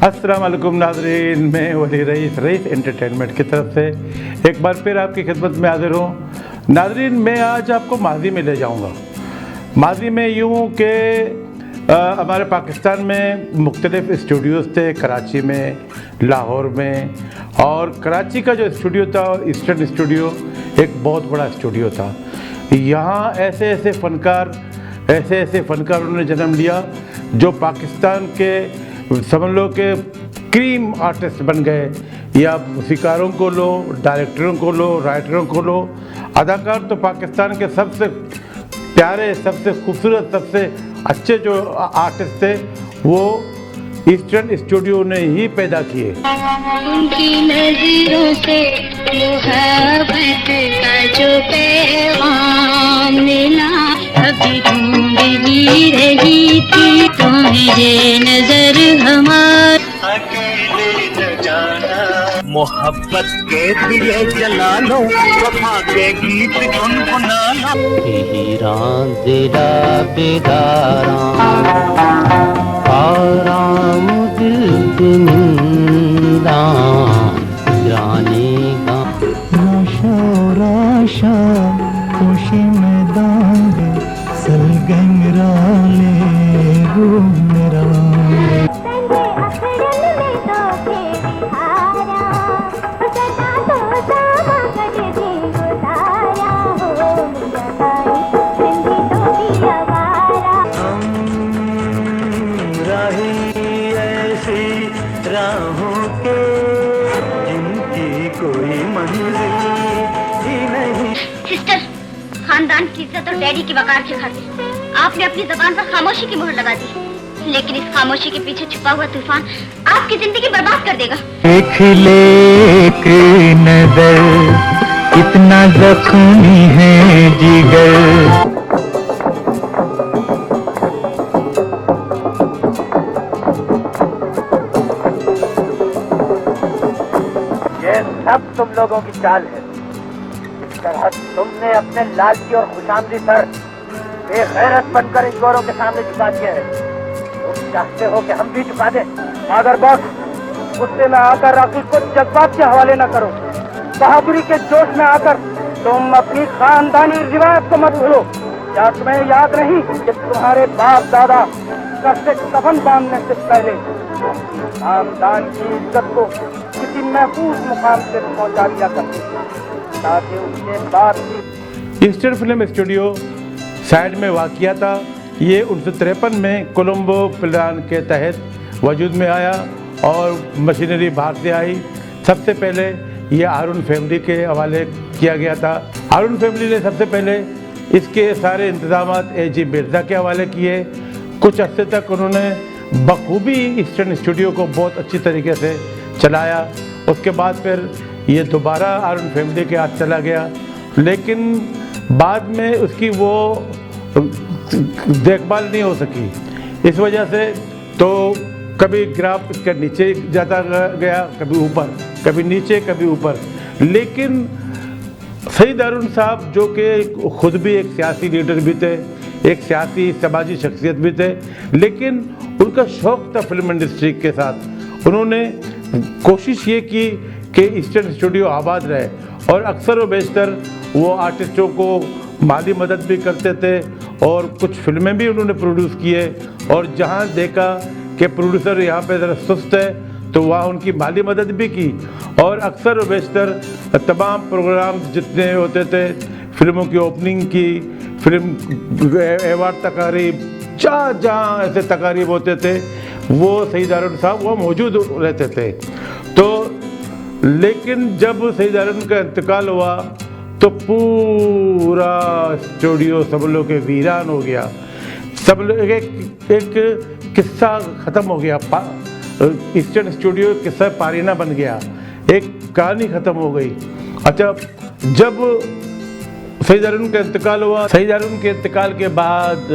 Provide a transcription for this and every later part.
अस्सलाम वालेकुम नाज़रीन, मैं वली रईस एंटरटेनमेंट की तरफ से एक बार फिर आपकी खिदमत में हाजिर हूँ। नाज़रीन, मैं आज आपको माजी में ले जाऊँगा। माजी में यूँ कि हमारे पाकिस्तान में मुख्तलिफ़ स्टूडियोज़ थे, कराची में, लाहौर में, और कराची का जो स्टूडियो था ईस्टर्न स्टूडियो एक बहुत बड़ा स्टूडियो था। यहाँ ऐसे ऐसे फ़नकार उन्होंने जन्म लिया जो पाकिस्तान के समझ लो कि क्रीम आर्टिस्ट बन गए। या मूसीकारों को लो, डायरेक्टरों को लो, राइटरों को लो, अदाकार तो पाकिस्तान के सबसे प्यारे, सबसे खूबसूरत, सबसे अच्छे जो आर्टिस्ट थे वो ईस्टर्न स्टूडियो ने ही पैदा किए। उनकी नज़रों से मोहब्बत का जो पैगाम मिला, अभी ढूंढ ही रही थी तुम्हें नजर हमारी। अकेले न जाना, मोहब्बत के दिए जला लो, वफा के गीत गुनगुना लो। हीरान दिला बेदारा आराम दिल जिंदा जाने का राशा राशा खुशी मैदान है सलगंग राले रूह मेरा राहों के जिनकी कोई मंजिल ही नहीं। सिस्टर, खानदान की इज्जत और डैडी की वकार के खातिर आपने अपनी जबान पर खामोशी की मोहर लगा दी, लेकिन इस खामोशी के पीछे छुपा हुआ तूफान आपकी जिंदगी बर्बाद कर देगा। देख ले एक नजर कितना जख्मी है जिगर। सब तुम लोगों की चाल है। इस तरह तुमने अपने लालची और खुशामदी सर बेगैरत बनकर इन गोरों के सामने झुका दिया है। तुम चाहते हो कि हम भी झुका दें? मगर बॉस, गुस्से में आकर राखी को जज्बात के हवाले न करो। बहादुरी के जोश में आकर तुम अपनी खानदानी रिवायत को मत भूलो। क्या तुम्हें याद नहीं कि तुम्हारे बाप दादा सर से कफन बांधने से पहले खानदान की इज्जत को किसी महफूज मुकाम से पहुंचा दिया करते ताकि उसके बाद ईस्टर्न फिल्म स्टूडियो साइड में वाक़िया था। ये 1953 में कोलंबो प्लान के तहत वजूद में आया और मशीनरी बाहर से आई। सबसे पहले ये हारून फैमिली के हवाले किया गया था। हारून फैमिली ने सबसे पहले इसके सारे इंतजामात A.G. मिर्ज़ा के हवाले किए। कुछ अर्से तक उन्होंने बखूबी ईस्टर्न स्टूडियो को बहुत अच्छी तरीके से चलाया। उसके बाद फिर ये दोबारा हारून फैमिली के हाथ चला गया, लेकिन बाद में उसकी वो देखभाल नहीं हो सकी। इस वजह से तो कभी ग्राफ इसके नीचे जाता गया, कभी ऊपर, कभी नीचे, कभी ऊपर। लेकिन सईद हारून साहब जो कि खुद भी एक सियासी लीडर भी थे, एक सियासी समाजी शख्सियत भी थे, लेकिन उनका शौक़ था फिल्म इंडस्ट्री के साथ। उन्होंने कोशिश ये की कि ईस्टर्न स्टूडियो आबाद रहे और अक्सर व बेशतर वो आर्टिस्टों को माली मदद भी करते थे और कुछ फिल्में भी उन्होंने प्रोड्यूस किए। और जहाँ देखा कि प्रोड्यूसर यहाँ पे ज़रा सुस्त है तो वहाँ उनकी माली मदद भी की। और अक्सर व बेशतर तमाम प्रोग्राम जितने होते थे, फिल्मों की ओपनिंग की, फिल्म एवार्ड तकारीब, जहाँ ऐसे तकारीब होते थे वो सईद हारून साहब वो मौजूद रहते थे। तो लेकिन जब सईद हारून का इंतकाल हुआ तो पूरा स्टूडियो सब लोग के वीरान हो गया। सब लोग एक किस्सा ख़त्म हो गया। ईस्टर्न स्टूडियो किस्सा पारीना बन गया, एक कहानी ख़त्म हो गई। अच्छा, जब सईद हारून का इंतकाल हुआ, सईद हारून के इंतकाल के बाद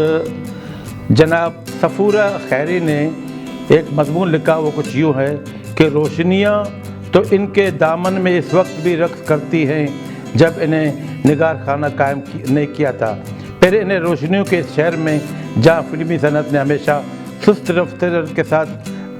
जनाब सफूरा खैरी ने एक मजमून लिखा। वो कुछ यूँ है कि रोशनियाँ तो इनके दामन में इस वक्त भी रक्स करती हैं जब इन्हें निगार खाना कायम नहीं किया था। फिर इन्हें रोशनियों के इस शहर में जहाँ फिल्मी सनत ने हमेशा सुस्त रफ्तार के साथ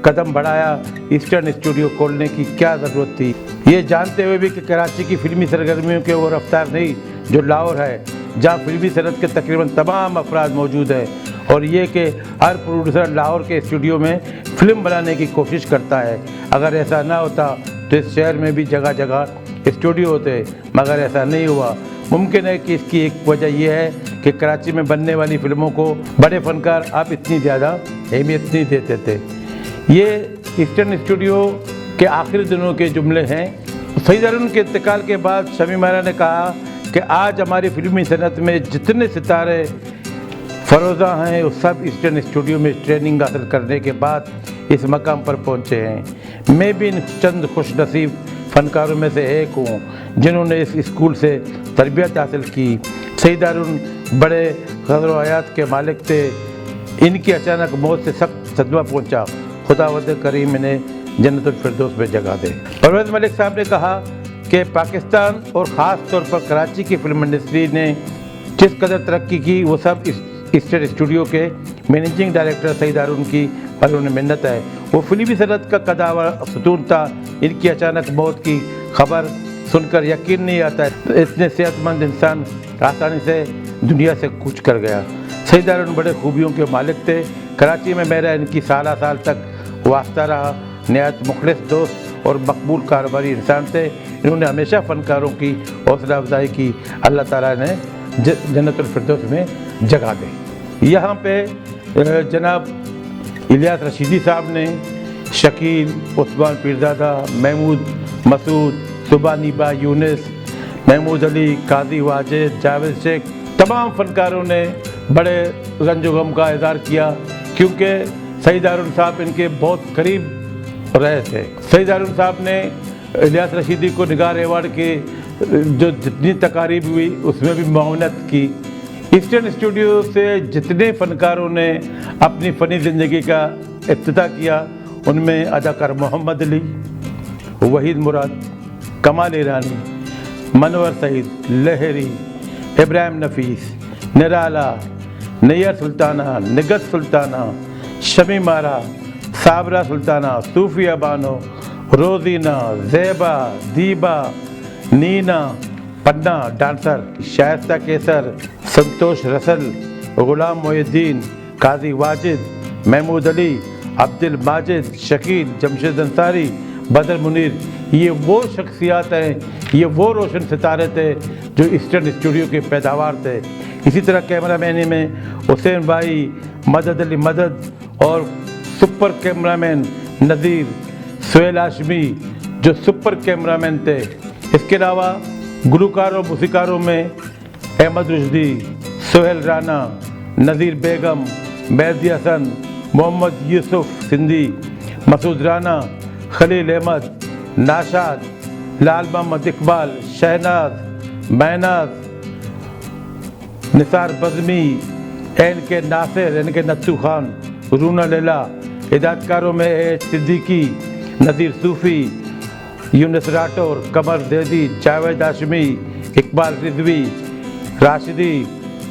कदम बढ़ाया ईस्टर्न स्टूडियो खोलने की क्या ज़रूरत थी, ये जानते हुए भी कि कराची की फिल्मी सरगर्मियों के वो रफ्तार नहीं जो लाहौर है, जहाँ फिल्मी सनत के तकरीबन तमाम अफराद मौजूद हैं, और ये कि हर प्रोड्यूसर लाहौर के स्टूडियो में फ़िल्म बनाने की कोशिश करता है। अगर ऐसा ना होता तो इस शहर में भी जगह जगह स्टूडियो होते, मगर ऐसा नहीं हुआ। मुमकिन है कि इसकी एक वजह यह है कि कराची में बनने वाली फ़िल्मों को बड़े फ़नकार अब इतनी ज़्यादा अहमियत नहीं देते थे। ये ईस्टर्न स्टूडियो के आखिरी दिनों के जुमले हैं। सईद हारून के इंतकाल के बाद शमी मारा ने कहा कि आज हमारी फिल्मी सनत में जितने सितारे फरोज़ा हैं वो सब ईस्टर्न स्टूडियो में ट्रेनिंग हासिल करने के बाद इस मकाम पर पहुँचे हैं। मैं भी इन चंद खुश नसीब फ़नकारों में से एक हूँ जिन्होंने इस स्कूल से तरबियत हासिल की। सईद हारून बड़े क़द्र व हयात के मालिक थे। इनकी अचानक मौत से सख्त सदमा पहुँचा। खुदावंद करीम इन्हें जन्नतुल फिरदौस में जगह दे। परवेज़ मलिक साहब ने कहा कि पाकिस्तान और ख़ास तौर पर कराची की फिल्म इंडस्ट्री ने जिस कदर तरक्की की वो सब ईस्टर्न स्टूडियो के मैनेजिंग डायरेक्टर सईद हारून की पर उन्हें मिन्नत है। वो फिल्मी सनत का कदावर सतून था। इनकी अचानक मौत की खबर सुनकर यकीन नहीं आता है इतने सेहतमंद इंसान आसानी से दुनिया से कूच कर गया। सईद हारून बड़े खूबियों के मालिक थे। कराची में मेरा इनकी साल तक वास्ता रहा। नहायत मुखलिस दोस्त और मकबूल कारोबारी इंसान थे। इन्होंने हमेशा फ़नकारों की हौसला अफजाई की। अल्लाह ताला ने जन्नतुल फिरदौस में जगह दी। यहाँ पे जनाब इलियास रशीदी साहब ने शकील, उस्मान पीरज़ादा, महमूद मसूद, सुबानीबा यूनिस, महमूद अली, काजी वाजिद, जावेद शेख, तमाम फ़नकारों ने बड़े रंज गम का इज़हार किया क्योंकि सईद हारून साहब इनके बहुत करीब रहे थे। सईद हारून साहब ने इलियास रशीदी को निगार अवार्ड के जो जितनी तकारीब हुई उसमें भी मावनत की। ईस्टर्न स्टूडियो से जितने फ़नकारों ने अपनी फ़नी ज़िंदगी का इफ्तिताह किया उनमें अदाकार मोहम्मद अली, वहीद मुराद, कमाल ईरानी, मनवर सईद, लहरी, इब्राहिम नफीस, निराला, नैयर सुल्ताना, निगत सुल्ताना, शमी मारा, साबरा सुल्ताना, सूफिया बानो, रोजीना, ज़ेबा, दीबा, नीना, पन्ना डांसर, शायस्ता केसर, संतोष रसल, गुलाम मोहिद्दीन, काजी वाजिद, महमूद अली, अब्दुल माजिद, शकील, जमशेद अंसारी, बदर मुनीर, ये वो शख्सियात हैं, ये वो रोशन सितारे थे जो ईस्टर्न स्टूडियो के पैदावार थे। इसी तरह कैमरामैनी में हुसैन भाई, मदद अली मदद और सुपर कैमरामैन नज़ीर, सुहेल हाशमी जो सुपर कैमरामैन थे। इसके अलावा गुलकारों मौसीकारों में अहमद रुश्दी, सोहेल राना, नज़ीर बेगम, मेहदी हसन, मोहम्मद यूसुफ सिंधी, मसूद राना, खलील अहमद, नाशाद, लाल मोहम्मद इकबाल, शहनाज, मैनाज, निसार बज़मी, एन के नासिर, एन के नत्थू खान, रूना लैला। हिदायतकारों में एच सिद्दीकी, नज़ीर सूफ़ी, यूनुस राठौर, कमर ज़ैदी, जावेद हाशमी, इकबाल रिजवी, राशिदी,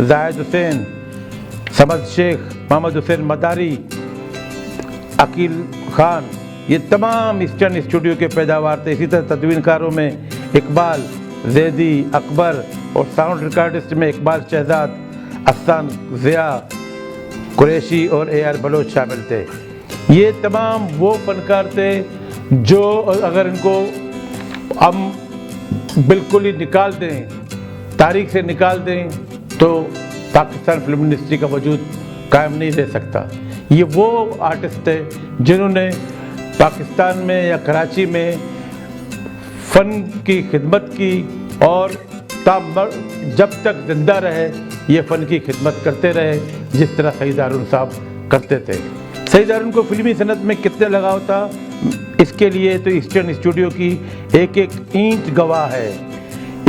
जाहिद हुसैन, समद शेख, मोहम्मद हुसैन मदारी, अकील खान, ये तमाम ईस्टर्न स्टूडियो के पैदावार थे। इसी तरह तदवीनकारों में इकबाल, ज़ैदी, अकबर और साउंड रिकॉर्डिस्ट में इकबाल शहजाद, अहसान ज़िया, कुरैशी और AR बलोच शामिल थे। ये तमाम वो फ़नकार थे जो अगर इनको हम बिल्कुल ही निकाल दें, तारीख से निकाल दें, तो पाकिस्तान फिल्म इंडस्ट्री का वजूद कायम नहीं रह सकता। ये वो आर्टिस्ट थे जिन्होंने पाकिस्तान में या कराची में फ़न की खिदमत की और जब तक ज़िंदा रहे ये फ़न की खिदमत करते रहे जिस तरह सईद हारून साहब करते थे। सईद हारून को फिल्मी सनत में कितने लगाव था इसके लिए तो ईस्टर्न स्टूडियो की एक एक इंच गवाह है।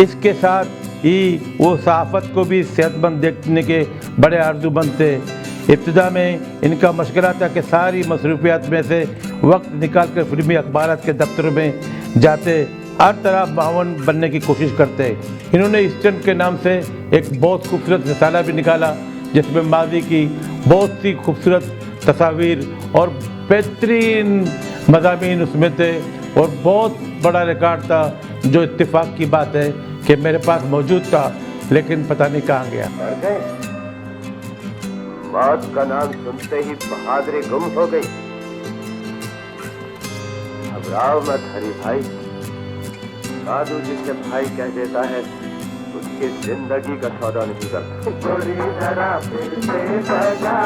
इसके साथ ही वो सहाफ़त को भी सेहतमंद देखने के बड़े आरज़ूमंद थे। इब्तिदा में इनका मशगला था कि सारी मसरूफियात में से वक्त निकाल कर फिल्मी अखबारात के दफ्तरों में जाते, हर तरह मावन बनने की कोशिश करते। इन्होंने ईस्टर्न के नाम से एक बहुत खूबसूरत रिसाला भी निकाला जिसमें माजी की बहुत सी खूबसूरत तस्वीर और बेहतरीन मज़ामीन उसमें थे। और बहुत बड़ा रिकॉर्ड था, जो इत्तेफाक की बात है कि मेरे पास मौजूद था, लेकिन पता नहीं कहाँ गया। डर गए? मौत का नाम सुनते ही बहादुरी गुम हो गई। घबराओ मत हरी भाई, साधु जिसे भाई कह देता है उसकी जिंदगी का सौदा नहीं करता। जरा फिर से बजा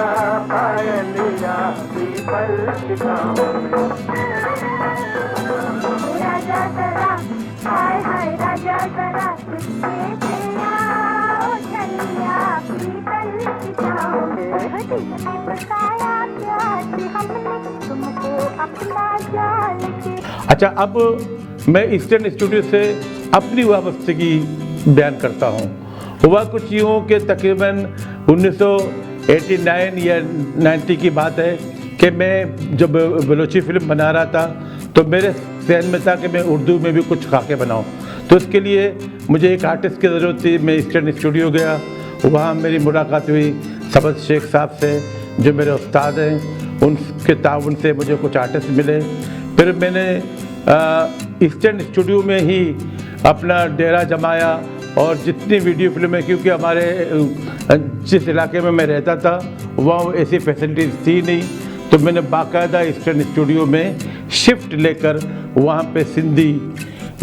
पायलिया पीपल की छाँव में। राजा जरा हाय हाय राजा जरा तुझसे आओ चलिया पीपल की छाँव में। तुमने बताया प्यार से हमने तुमको अपना जाल के। अच्छा, अब मैं ईस्टर्न स्टूडियो से अपनी वाबस्तगी बयान करता हूँ। हुआ कुछ यूँ कि तकरीबन 1989 या 90 की बात है कि मैं जब बलोची फिल्म बना रहा था तो मेरे जहन में था कि मैं उर्दू में भी कुछ खाके बनाऊँ। तो इसके लिए मुझे एक आर्टिस्ट की ज़रूरत थी। मैं ईस्टर्न स्टूडियो गया, वहाँ मेरी मुलाकात हुई सबद शेख साहब से, जो मेरे उस्ताद हैं। उनके ताउन से मुझे कुछ आर्टिस्ट मिले। फिर मैंने ईस्टर्न स्टूडियो में ही अपना डेरा जमाया और जितनी वीडियो फिल्में, क्योंकि हमारे जिस इलाके में मैं रहता था वहाँ ऐसी फैसिलिटीज़ थी नहीं, तो मैंने बाकायदा ईस्टर्न स्टूडियो में शिफ्ट लेकर वहाँ पे सिंधी,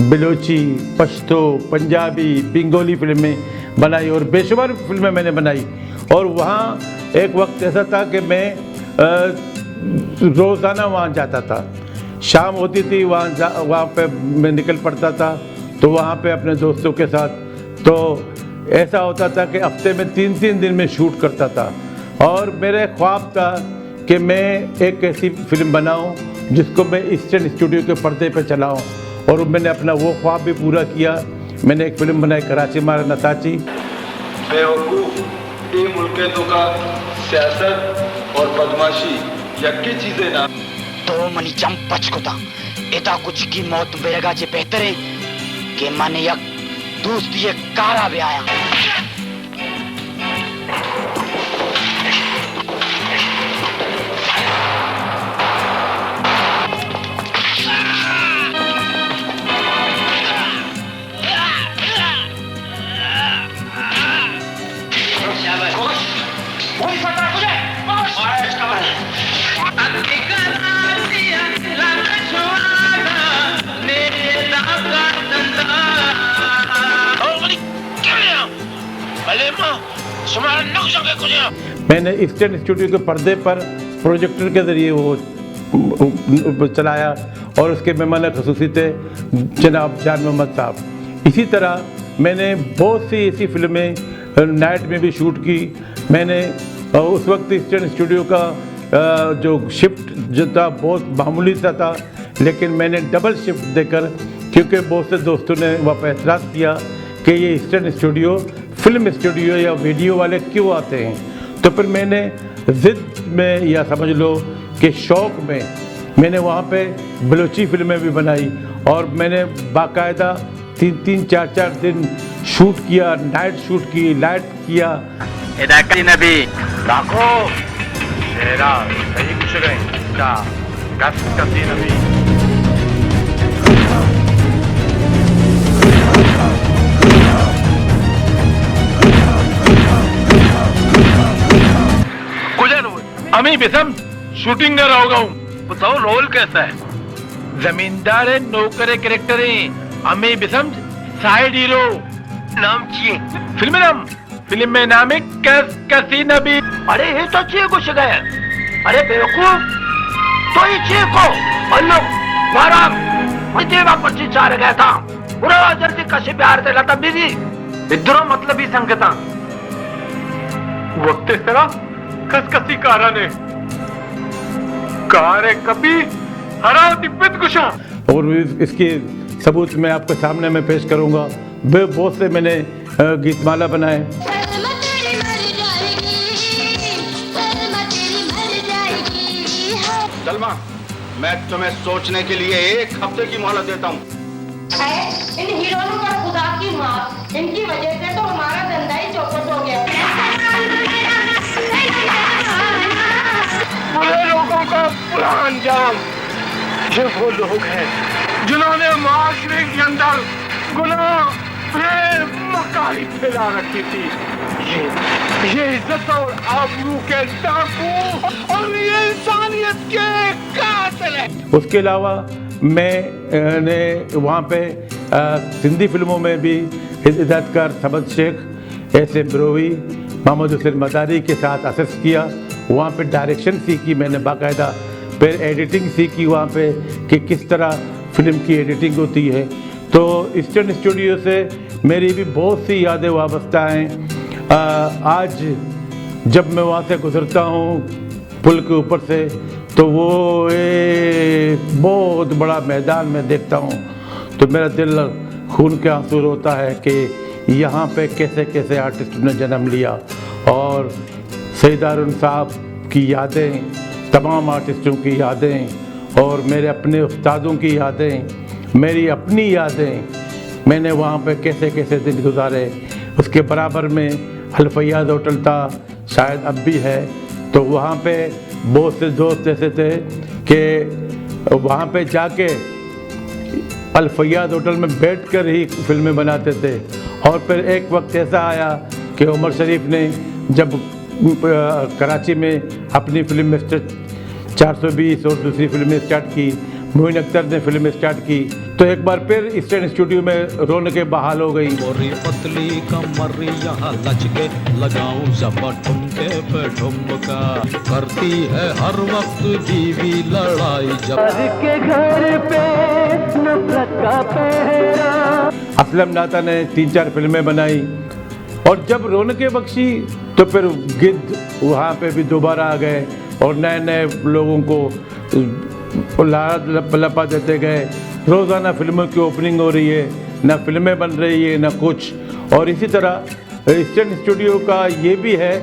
बलोची, पश्तो, पंजाबी, बंगाली फिल्में बनाई और बेशुमार फिल्में मैंने बनाई। और वहाँ एक वक्त ऐसा था कि मैं रोज़ाना वहाँ जाता था। शाम होती थी, वहाँ पे मैं निकल पड़ता था, तो वहाँ पे अपने दोस्तों के साथ, तो ऐसा होता था कि हफ्ते में 3-3 दिन में शूट करता था। और मेरा ख्वाब था कि मैं एक ऐसी फिल्म बनाऊं जिसको मैं ईस्टर्न स्टूडियो के पर्दे पे चलाऊं, और मैंने अपना वो ख्वाब भी पूरा किया। मैंने एक फिल्म बनाई कराची मारा नताची। बेवकूफ ये मुल्के तो का सियासत और बदमाशी यक्की चीजें ना तो मनी चम पचकुता एता कुछ की मौत बेरगा जे बेहतर है कि माने यक दोस्त ये कारा भी आया। मैंने ईस्टर्न स्टूडियो के पर्दे पर प्रोजेक्टर के ज़रिए वो चलाया और उसके मेहमान ख़ुसूसी थे जनाब जान मोहम्मद साहब। इसी तरह मैंने बहुत सी ऐसी फिल्में नाइट में भी शूट की। मैंने उस वक्त ईस्टर्न स्टूडियो का जो शिफ्ट जो था बहुत मामूली सा था, लेकिन मैंने डबल शिफ्ट देकर, क्योंकि बहुत से दोस्तों ने वहाँ पर एतराज़ किया कि ये ईस्टर्न स्टूडियो फिल्म स्टूडियो या वीडियो वाले क्यों आते हैं, तो फिर मैंने ज़िद में या समझ लो कि शौक़ में मैंने वहाँ पे बलोची फिल्में भी बनाई और मैंने बाकायदा 3-3, 4-4 दिन शूट किया, नाइट शूट की, लाइट किया। नबी राखो तेरा सही कुछ गए का कसी नबी। अमी बिसम शूटिंग कर रहा होगा हूँ। बताओ रोल कैसा है? जमींदार है, नौकर है, कैरेक्टर है। अमी बिसम साइड हीरो। नाम चाहिए फिल्म नाम? फिल्म में नाम है कसी नबी। अरे ये तो चाहिए कुछ गए। अरे बेवकूफ, तो ही चाहिए को अल्लो वारा मुझे वापस चार गया था पूरा जल्दी कशी प्यार से लता बिजी इधरों मतलब ही संगता वक्त इस तरह कसकसी कारा ने कार कभी हरा तिब्बत कुशा। और इसके सबूत मैं आपके सामने में पेश करूंगा। वे बहुत से मैंने गीतमाला बनाए। सलमा, मैं तुम्हें सोचने के लिए 1 हफ्ते की मोहलत देता हूँ। इन हीरोइनों पर खुदा की मार, इनकी वजह से तो हमारा धंधा ही चौपट हो गया। बुरा अंजाम। ये वो लोग हैं जिन्होंने माशरे के अंदर गुनाह, प्रेम, मकारी फैला रखी थी। ये इज्जत और आबरू के डाकू और ये इंसानियत के कातिल है। उसके अलावा मैंने वहाँ पे सिंधी फिल्मों में भी हिदायतकार समद शेख, ऐसे ब्रोवी, मोहम्मद हुसैन मदारी के साथ असिस्ट किया। वहाँ पे डायरेक्शन सीखी मैंने बाकायदा, फिर एडिटिंग सीखी वहाँ पे कि किस तरह फिल्म की एडिटिंग होती है। तो ईस्टर्न स्टूडियो से मेरी भी बहुत सी यादें वाबस्ता हैं। आज जब मैं वहाँ से गुजरता हूँ पुल के ऊपर से, तो वो एक बहुत बड़ा मैदान में देखता हूँ तो मेरा दिल खून के आंसू रोता है कि यहाँ पे कैसे कैसे आर्टिस्ट ने जन्म लिया। और सईद हारून साहब की यादें, तमाम आर्टिस्टों की यादें और मेरे अपने उस्तादों की यादें, मेरी अपनी यादें, मैंने वहाँ पे कैसे कैसे दिन गुजारे। उसके बराबर में अल फैयाद होटल था, शायद अब भी है। तो वहाँ पे बहुत से दोस्त ऐसे थे कि वहाँ पे जाके अल फैयाद होटल में बैठकर ही फिल्में बनाते थे। और फिर एक वक्त ऐसा आया कि उमर शरीफ ने जब कराची में अपनी फिल्म 420 और दूसरी फिल्में स्टार्ट की, मोइन अख्तर ने फिल्म स्टार्ट की, तो एक बार फिर ईस्टर्न स्टूडियो में रौनकें बहाल हो गई। मोरी पतली कमर यहाँ लचके लगाऊं जब ठुमके पे ठुमका, करती है हर वक्त बीवी लड़ाई जब के घर पे नफरत का पहरा। असलम नाता ने 3-4 फिल्में बनाई और जब रौनकें बख्शी तो फिर गिद्ध वहाँ पे भी दोबारा आ गए और नए नए लोगों को लपा देते गए। रोज़ाना फिल्मों की ओपनिंग हो रही है, ना फिल्में बन रही है ना कुछ। और इसी तरह ईस्टर्न स्टूडियो का ये भी है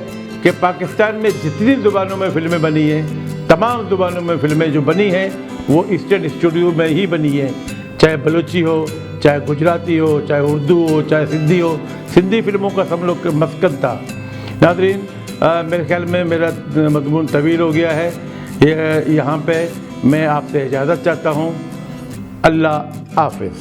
कि पाकिस्तान में जितनी ज़ुबानों में फिल्में बनी हैं, तमाम ज़ुबानों में फिल्में जो बनी हैं वो ईस्टर्न स्टूडियो में ही बनी हैं। चाहे बलूची हो, चाहे गुजराती हो, चाहे उर्दू हो, चाहे सिंधी हो। सिंधी फिल्मों का सब लोग मस्कन था। नाज़रीन, मेरे ख्याल में मेरा मज़मून तवील हो गया है। यहाँ पे मैं आपसे इजाज़त चाहता हूँ। अल्लाह हाफ़िज़।